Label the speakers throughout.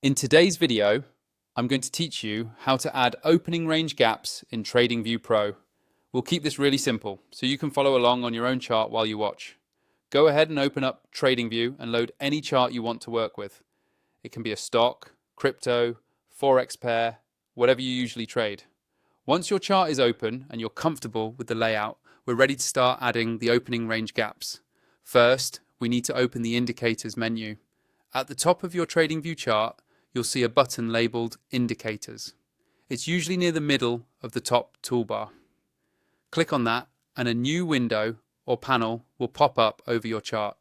Speaker 1: In today's video, I'm going to teach you how to add opening range gaps in TradingView Pro. We'll keep this really simple, so you can follow along on your own chart while you watch. Go ahead and open up TradingView and load any chart you want to work with. It can be a stock, crypto, forex pair, whatever you usually trade. Once your chart is open and you're comfortable with the layout, we're ready to start adding the opening range gaps. First, we need to open the indicators menu. At the top of your TradingView chart, you'll see a button labeled Indicators. It's usually near the middle of the top toolbar. Click on that and a new window or panel will pop up over your chart.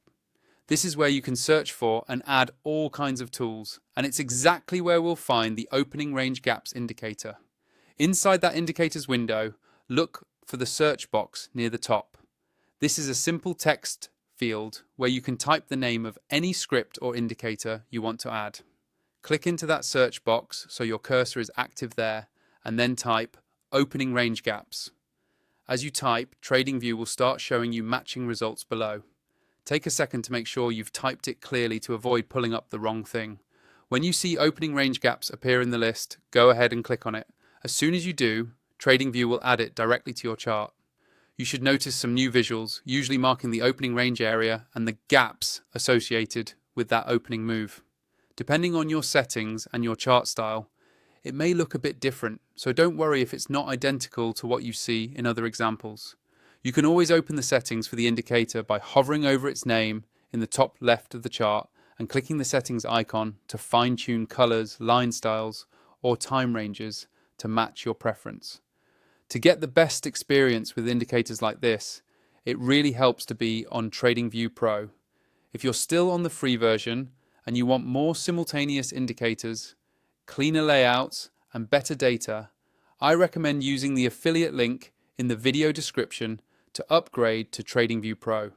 Speaker 1: This is where you can search for and add all kinds of tools, and it's exactly where we'll find the opening range gaps indicator. Inside that indicators window, look for the search box near the top. This is a simple text field where you can type the name of any script or indicator you want to add. Click into that search box so your cursor is active there, and then type opening range gaps. As you type, TradingView will start showing you matching results below. Take a second to make sure you've typed it clearly to avoid pulling up the wrong thing. When you see opening range gaps appear in the list, go ahead and click on it. As soon as you do, TradingView will add it directly to your chart. You should notice some new visuals, usually marking the opening range area and the gaps associated with that opening move. Depending on your settings and your chart style, it may look a bit different, so don't worry if it's not identical to what you see in other examples. You can always open the settings for the indicator by hovering over its name in the top left of the chart and clicking the settings icon to fine-tune colors, line styles, or time ranges to match your preference. To get the best experience with indicators like this, it really helps to be on TradingView Pro. If you're still on the free version, and you want more simultaneous indicators, cleaner layouts, and better data, I recommend using the affiliate link in the video description to upgrade to TradingView Pro.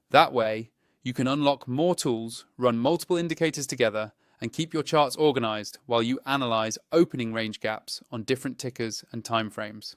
Speaker 1: That way, you can unlock more tools, run multiple indicators together, and keep your charts organized while you analyze opening range gaps on different tickers and timeframes.